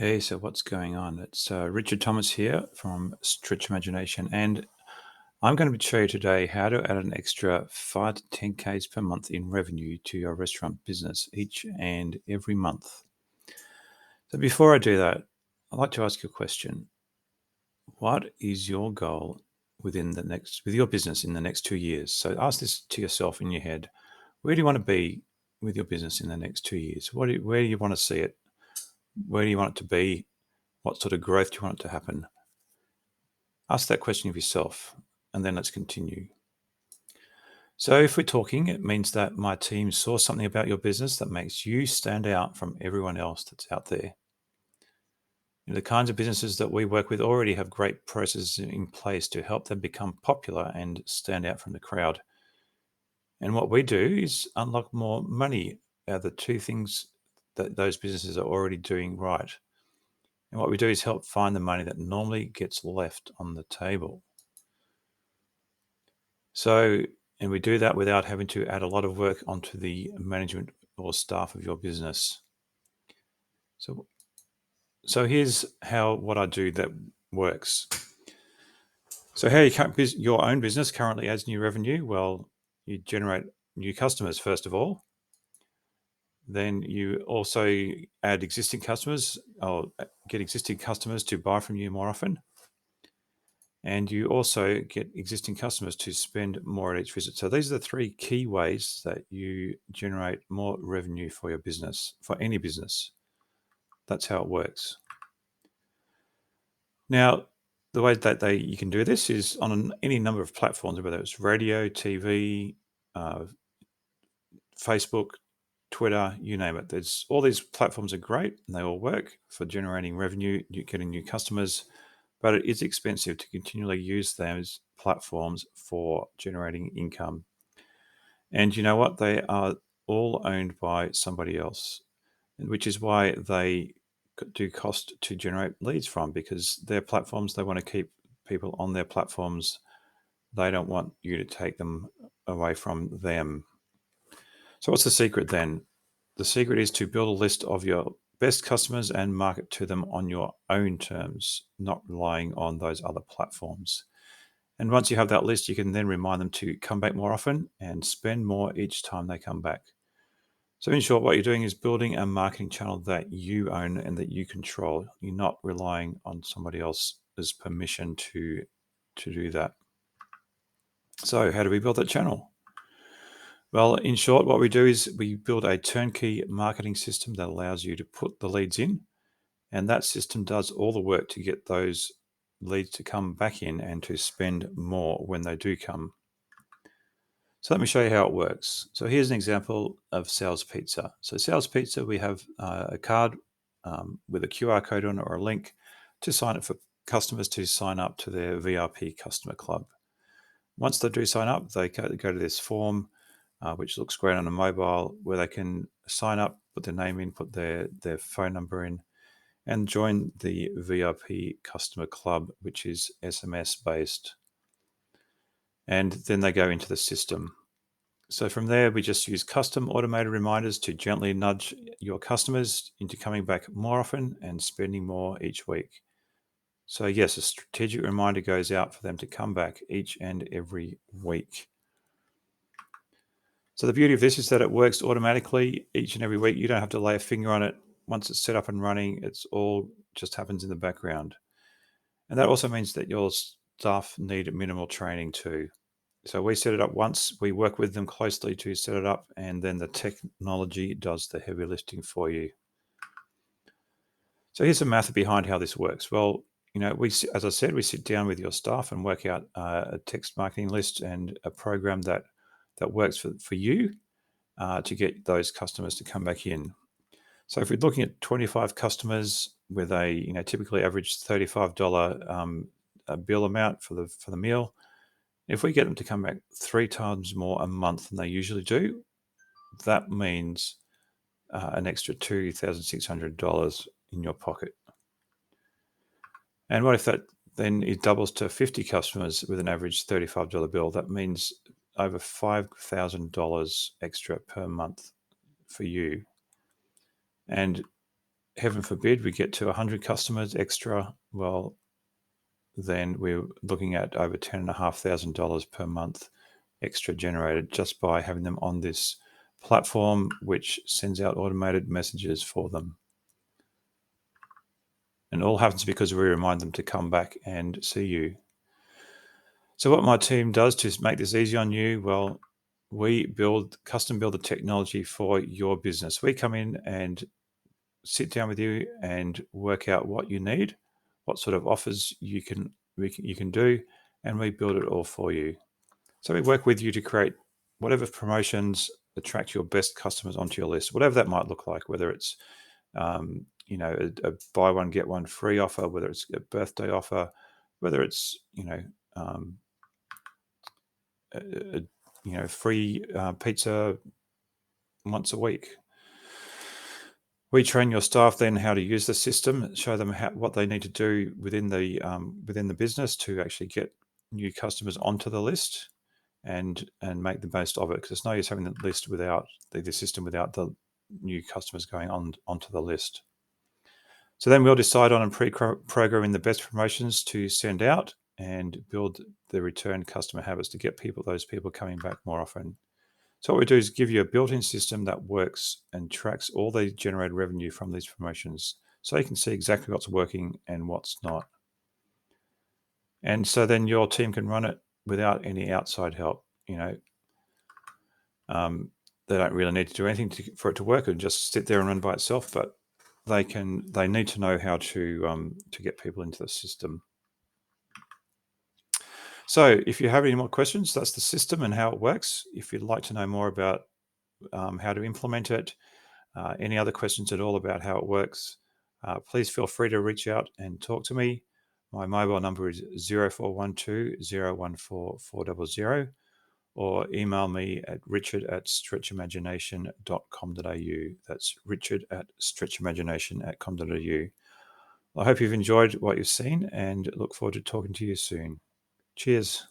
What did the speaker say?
Hey, so what's going on? It's Richard Thomas here from Stretch Imagination, and I'm going to show you today how to add an extra 5 to 10Ks per month in revenue to your restaurant business each and every month. So before I do that, I'd like to ask you a question. What is your goal with your business in the next 2 years? So ask this to yourself in your head. Where do you want to be with your business in the next 2 years? Where do you want to see it? Where do you want it to be? What sort of growth do you want it to happen? Ask that question of yourself, and then let's continue. So, if we're talking, it means that my team saw something about your business that makes you stand out from everyone else that's out there. The kinds of businesses that we work with already have great processes in place to help them become popular and stand out from the crowd. And what we do is unlock more money out of the two things that those businesses are already doing right. And what we do is help find the money that normally gets left on the table. So, and we do that without having to add a lot of work onto the management or staff of your business. So, so here's how what I do that works. So, how your own business currently adds new revenue? Well, you generate new customers first of all. Then you also add existing customers or get existing customers to buy from you more often. And you also get existing customers to spend more at each visit. So these are the three key ways that you generate more revenue for your business, for any business. That's how it works. Now, the way that you can do this is on any number of platforms, whether it's radio, TV, Facebook, Twitter, you name it. There's all these platforms are great and they all work for generating revenue, getting new customers, but it is expensive to continually use those platforms for generating income. And you know what? They are all owned by somebody else, which is why they do cost to generate leads from, because their platforms, they want to keep people on their platforms. They don't want you to take them away from them. So, what's the secret then? The secret is to build a list of your best customers and market to them on your own terms, not relying on those other platforms. And once you have that list, you can then remind them to come back more often and spend more each time they come back. So, in short, what you're doing is building a marketing channel that you own and that you control. You're not relying on somebody else's permission to do that. So, how do we build that channel? Well, in short, what we do is we build a turnkey marketing system that allows you to put the leads in, and that system does all the work to get those leads to come back in and to spend more when they do come. So let me show you how it works. So here's an example of Sales Pizza. So Sales Pizza, we have a card with a QR code on it or a link to sign up for customers to sign up to their VIP customer club. Once they do sign up, they go to this form, which looks great on a mobile, where they can sign up, put their name in, put their phone number in, and join the VIP customer club, which is SMS based. And then they go into the system. So from there, we just use custom automated reminders to gently nudge your customers into coming back more often and spending more each week. So yes, a strategic reminder goes out for them to come back each and every week. So the beauty of this is that it works automatically each and every week. You don't have to lay a finger on it. Once it's set up and running, it's all just happens in the background. And that also means that your staff need minimal training too. So we set it up once, we work with them closely to set it up, and then the technology does the heavy lifting for you. So here's the math behind how this works. Well, as I said, we sit down with your staff and work out a text marketing list and a program that works for you to get those customers to come back in. So if we're looking at 25 customers with a typically average $35 bill amount for the meal, if we get them to come back 3 times more a month than they usually do, that means an extra $2,600 in your pocket. And what if that then it doubles to 50 customers with an average $35 bill? That means over $5,000 extra per month for you. And heaven forbid we get to 100 customers extra, well, then we're looking at over $10,500 per month extra generated just by having them on this platform, which sends out automated messages for them. And all happens because we remind them to come back and see you. So what my team does to make this easy on you, well, we custom build the technology for your business. We come in and sit down with you and work out what you need, what sort of offers you can do, and we build it all for you. So we work with you to create whatever promotions attract your best customers onto your list, whatever that might look like, whether it's a buy one get one free offer, whether it's a birthday offer, whether it's free pizza once a week. We train your staff then how to use the system, show them what they need to do within the business to actually get new customers onto the list and make the most of it. Because it's no use having the list without the system without the new customers going onto the list. So then we'll decide on and pre-programming the best promotions to send out and build the return customer habits to get those people coming back more often. So what we do is give you a built-in system that works and tracks all the generated revenue from these promotions, so you can see exactly what's working and what's not. And so then your team can run it without any outside help. They don't really need to do anything for it to work and just sit there and run by itself, but they need to know how to get people into the system. So if you have any more questions, that's the system and how it works. If you'd like to know more about how to implement it, any other questions at all about how it works, please feel free to reach out and talk to me. My mobile number is 0412 014 400, or email me at richard@stretchimagination.com.au. That's richard@stretchimagination.com.au. I hope you've enjoyed what you've seen and look forward to talking to you soon. Cheers.